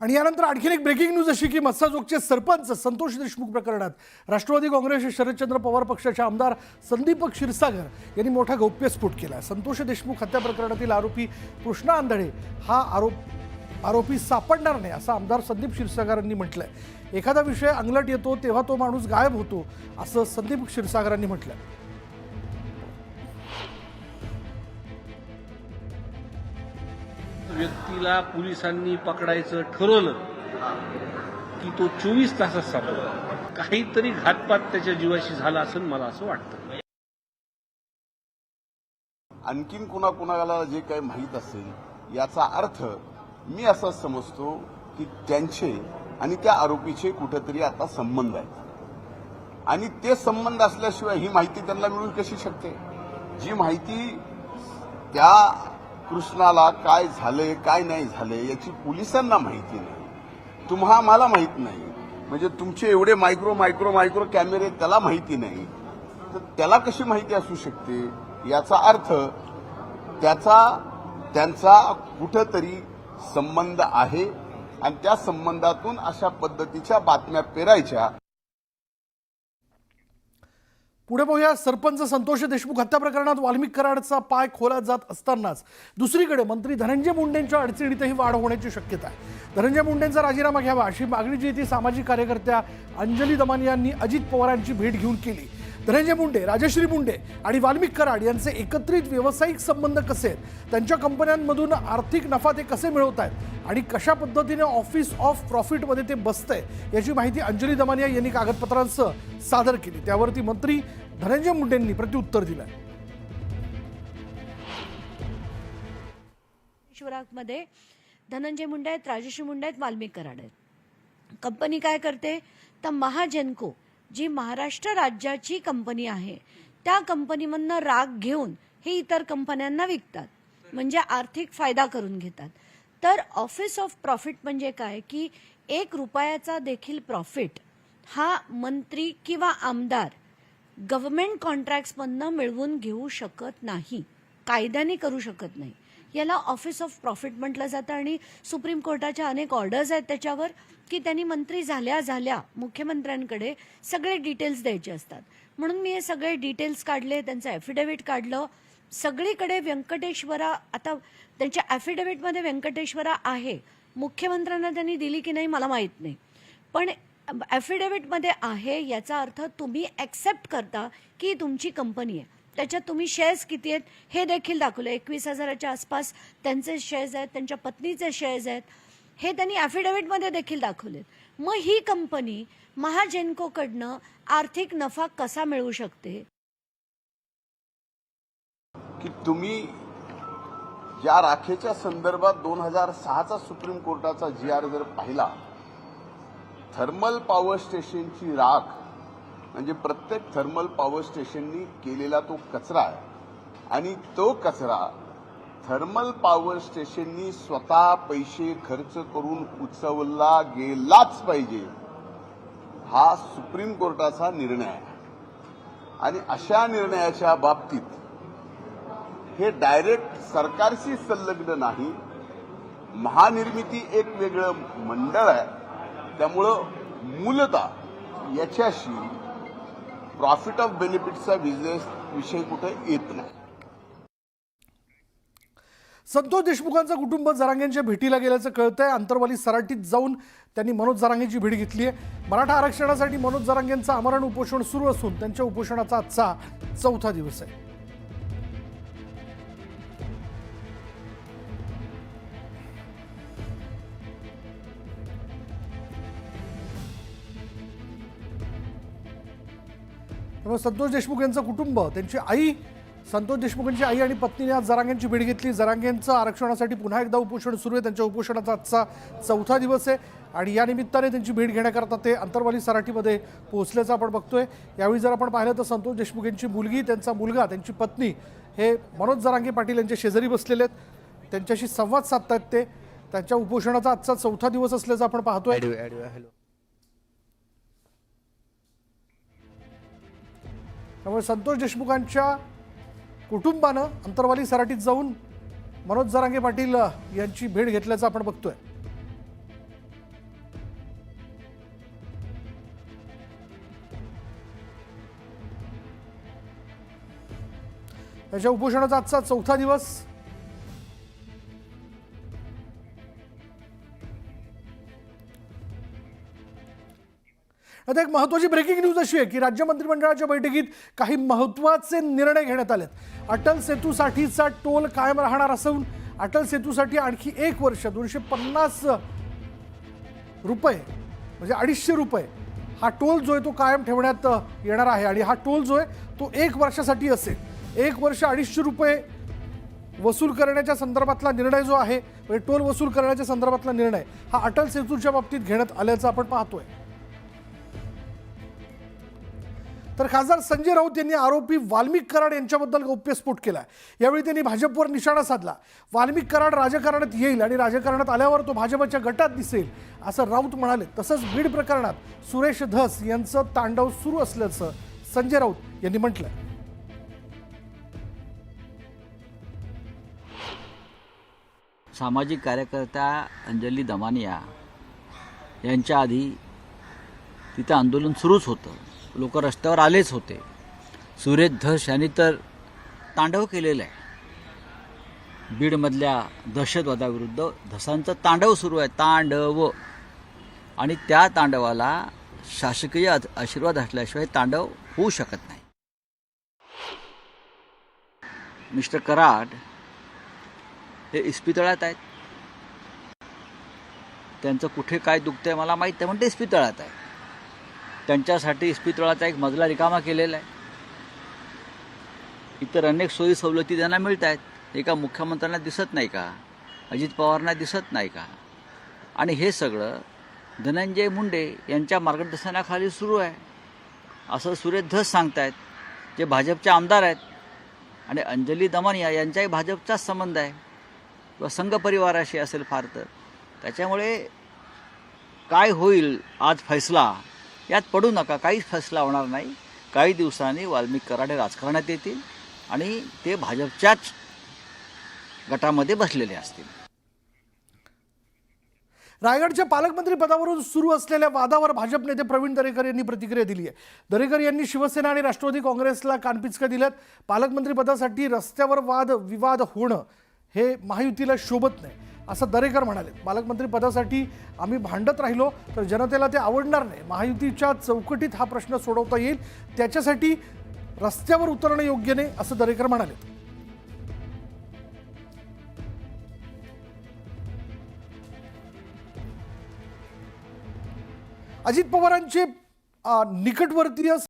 आणि यानंतर आणखीन एक ब्रेकिंग न्यूज अशी की मस्साजोगचे सरपंच संतोष देशमुख प्रकरणात राष्ट्रवादी काँग्रेस शरदचंद्र पवार पक्षाचे आमदार संदीप क्षीरसागर यांनी मोठा गौप्यस्फोट केला। संतोष देशमुख हत्या प्रकरणातील आरोपी कृष्णा आंधळे हा आरोपी सापडणार नाही असं आमदार संदीप क्षीरसागरांनी म्हटलंय। एखादा विषय अंगलट येतो तेव्हा तो माणूस गायब होतो असं संदीप क्षीरसागरांनी म्हटलंय। व्यक्तीला पोलिसांनी पकडायचं ठरवलं की तो 24 तासात सापडतो। काहीतरी घातपात त्याच्या जीवाशी झाला असं मला असं वाटतं। आणखीन कुणाला जे काही माहीत असेल याचा अर्थ मी असा समजतो की त्यांचे आणि त्या आरोपीचे कुठेतरी आता संबंध आहेत आणि ते संबंध असल्याशिवाय ही माहिती त्यांना मिळू कशी शकते। जी माहिती त्या कृष्णाला काय झाले काय नाही झाले याची पोलिसांना माहिती नाही, तुम्हाला माहित नाही, म्हणजे तुमचे एवढे मायक्रो कॅमेरे त्याला माहिती नाही, तर त्याला कशी माहिती असू शकते। याचा अर्थ त्यांचा कुठेतरी संबंध आहे आणि त्या संबंधातून अशा पद्धतीच्या बातम्या पेरायच्या। पुढे पाहूया, सरपंच संतोष देशमुख हत्या प्रकरणात वाल्मिक कराडचा पाय खोलात जात असतानाच दुसरीकडे मंत्री धनंजय मुंडेंच्या अडचणीतही वाढ होण्याची शक्यता आहे। धनंजय मुंडेंचा राजीनामा घ्यावा अशी मागणी जी ती सामाजिक कार्यकर्त्या अंजली दमानी यांनी अजित पवारांची भेट घेऊन केली। धनंजय मुंडे, राजश्री मुंडे आणि वाल्मिक कराड यांचे एकत्रित व्यावसायिक संबंध कसे आहेत, त्यांच्या कंपन्यांमधून आर्थिक नफा ते कसे मिळवत आहेत आणि कशा पद्धतीने ऑफिस ऑफ प्रॉफिटमध्ये ते बसतंय याची माहिती अंजली दमानिया यांनी कागदपत्रांसह सादर केली। त्यावरती मंत्री धनंजय मुंडेंनी प्रत्युत्तर दिलं। मध्ये धनंजय मुंडे आहेत, राजश्री मुंडे आहेत, वाल्मिक कराड आहेत। कंपनी काय करते तर महाजेनको जी महाराष्ट्र राज्याची कंपनी आहे त्या कंपनीमधनं राग घेऊन हे इतर कंपन्यांना विकतात, म्हणजे आर्थिक फायदा करून घेतात। तर ऑफिस ऑफ प्रॉफिट म्हणजे काय की 1 रुपयाचा देखील प्रॉफिट हा मंत्री किंवा आमदार गव्हर्नमेंट कॉन्ट्रॅक्ट्समधनं मिळवून घेऊ शकत नाही, कायद्याने करू शकत नाही। याला ऑफिस ऑफ प्रॉफिट म्हटलं जातं आणि सुप्रीम कोर्टाच्या अनेक ऑर्डर्स आहेत त्याच्यावर की त्यांनी मंत्री झाल्या मुख्यमंत्र्यांकडे सगळे डिटेल्स द्यायचे असतात। म्हणून मी हे सगळे डिटेल्स काढले, त्यांचं ॲफिडेव्हिट काढलं। सगळीकडे व्यंकटेश्वरा, आता त्यांच्या ॲफिडेव्हिटमध्ये व्यंकटेश्वरा आहे, मुख्यमंत्र्यांना त्यांनी दिली की नाही मला माहीत नाही, पण ॲफिडेव्हिटमध्ये आहे याचा अर्थ तुम्ही ॲक्सेप्ट करता की तुमची कंपनी आहे। त्याच्यात तुम्ही शेअर्स किती आहेत हे देखील दाखवलं, 21,000च्या आसपास त्यांचे शेअर्स आहेत, त्यांच्या पत्नीचे शेअर्स आहेत, हे त्यांनी ॲफिडेव्हिटमध्ये देखील दाखवलेत। मग ही कंपनी महाजेनकोकडनं आर्थिक नफा कसा मिळवू शकते की तुम्ही ज्या राखेच्या संदर्भात 2006चा सुप्रीम कोर्टाचा GR जर पाहिला, थर्मल पॉवर स्टेशनची राख म्हणजे प्रत्येक थर्मल पॉवर स्टेशननी केलेला तो कचरा आहे आणि तो कचरा थर्मल पॉवर स्टेशननी स्वतः पैसे खर्च करून उचलला गेलाच पाहिजे, हा सुप्रीम कोर्टाचा निर्णय आहे। आणि अशा निर्णयाच्या बाबतीत हे डायरेक्ट सरकारशी संलग्न नाही, महानिर्मिती एक वेगळं मंडळ आहे, त्यामुळं मूलतः याच्याशी प्रॉफिट ऑफ बेनिफिटचा विषय कुठे येत नाही। संतोष देशमुखांचं कुटुंब जरांगेंच्या भेटीला गेल्याचं कळतंय। अंतरवाली सराटीत जाऊन त्यांनी मनोज जरांगेंची भेट घेतली आहे। मराठा आरक्षणासाठी मनोज जरांगेंचं आमरण उपोषण सुरू असून त्यांच्या उपोषणाचा आजचा 4था दिवस आहे। त्यामुळे संतोष देशमुख यांचं कुटुंब, त्यांची आई, संतोष देशमुखांची आई आणि पत्नीने आज जरांगेंची भेट घेतली। जरांगेंचं आरक्षणासाठी पुन्हा एकदा उपोषण सुरू आहे, त्यांच्या उपोषणाचा आजचा 4था दिवस आहे आणि या निमित्ताने त्यांची भेट घेण्याकरता ते अंतरवाली सराटीमध्ये पोहोचल्याचं आपण बघतोय। यावेळी जर आपण पाहिलं तर संतोष देशमुख यांची मुलगी, त्यांचा मुलगा, त्यांची पत्नी हे मनोज जरांगे पाटील यांच्या शेजारी बसलेले आहेत, त्यांच्याशी संवाद साधतायत ते। त्यांच्या उपोषणाचा आजचा 4था दिवस असल्याचं आपण पाहतोय। त्यामुळे संतोष देशमुखांच्या कुटुंबानं अंतरवाली सराटीत जाऊन मनोज जरांगे पाटील यांची भेट घेतल्याचं आपण बघतोय। त्याच्या उपोषणाचा आजचा 4था दिवस. आता एक महत्त्वाची ब्रेकिंग न्यूज अशी आहे की राज्य मंत्रिमंडळाच्या बैठकीत काही महत्त्वाचे निर्णय घेण्यात आलेत. अटल सेतूसाठीचा टोल कायम राहणार असून अटल सेतूसाठी आणखी 1 वर्ष 250 रुपये म्हणजे 250 रुपये हा टोल जो आहे तो कायम ठेवण्यात येणार आहे. आणि हा टोल जो आहे तो 1 वर्षासाठी असेल. 1 वर्ष 250 रुपये वसूल करण्याच्या संदर्भातला निर्णय जो आहे, म्हणजे टोल वसूल करण्याच्या संदर्भातला निर्णय हा अटल सेतूच्या बाबतीत घेण्यात आल्याचं आपण पाहतोय. तर खासदार संजय राऊत यांनी आरोपी वाल्मिक कराड यांच्याबद्दल गौप्यस्फोट केला. यावेळी त्यांनी भाजपवर निशाणा साधला. वाल्मिक कराड राजकारणात येईल आणि राजकारणात आल्यावर तो भाजपच्या गटात दिसेल असं राऊत म्हणाले. तसंच बीड प्रकरणात सुरेश धस यांचं तांडव सुरू असल्याचं संजय राऊत यांनी म्हटलं. सामाजिक कार्यकर्त्या अंजली दमानिया यांच्या आधी तिथं आंदोलन सुरूच होतं. लोक रस्त्यावर आलेच होते. सुरेश धस यांनी तर तांडव केलेलं आहे. बीडमधल्या दहशतवादाविरुद्ध धसांचं तांडव सुरू आहे. तांडव. आणि त्या तांडवाला शासकीय आशीर्वाद असल्याशिवाय तांडव होऊ शकत नाही. मिस्टर कराड हे इस्पितळात आहेत. त्यांचं कुठे काय दुखतंय मला माहीत नाही, पण ते इस्पितळात आहे. त्यांच्यासाठी इस्पितळाचा एक मजला रिकामा केलेला आहे. इतर अनेक सोयी सवलती त्यांना मिळत आहेत. एका मुख्यमंत्र्यांना दिसत नाही का? अजित पवारांना दिसत नाही का? आणि हे सगळं धनंजय मुंडे यांच्या मार्गदर्शनाखाली सुरू आहे असं सुरेश धस सांगतायत, जे भाजपचे आमदार आहेत. आणि अंजली दमानिया यांचाही भाजपचाच संबंध आहे किंवा संघ परिवाराशी असेल फार तर. त्याच्यामुळे काय होईल आज फैसला यात पडू नका. काहीच फैसला होणार नाही. काही दिवसांनी वाल्मिक कराड हे राजकारणात येतील आणि ते भाजपच्याच गटामध्ये बसलेले असतील. रायगडच्या पालकमंत्री पदावरून सुरू असलेल्या वादावर भाजप नेते प्रवीण दरेकर यांनी प्रतिक्रिया दिली आहे. दरेकर यांनी शिवसेना आणि राष्ट्रवादी काँग्रेसला कानपिचका दिल्यात. पालकमंत्री पदासाठी रस्त्यावर विवाद होणं हे महायुतीला शोभत नाही असं दरेकर म्हणाले. पालकमंत्री पदासाठी आम्ही भांडत राहिलो तर जनतेला ते आवडणार नाही. महायुतीच्या चौकटीत हा प्रश्न सोडवता येईल, त्याच्यासाठी रस्त्यावर उतरणं योग्य नाही असं दरेकर म्हणाले. अजित पवारांचे निकटवर्तीय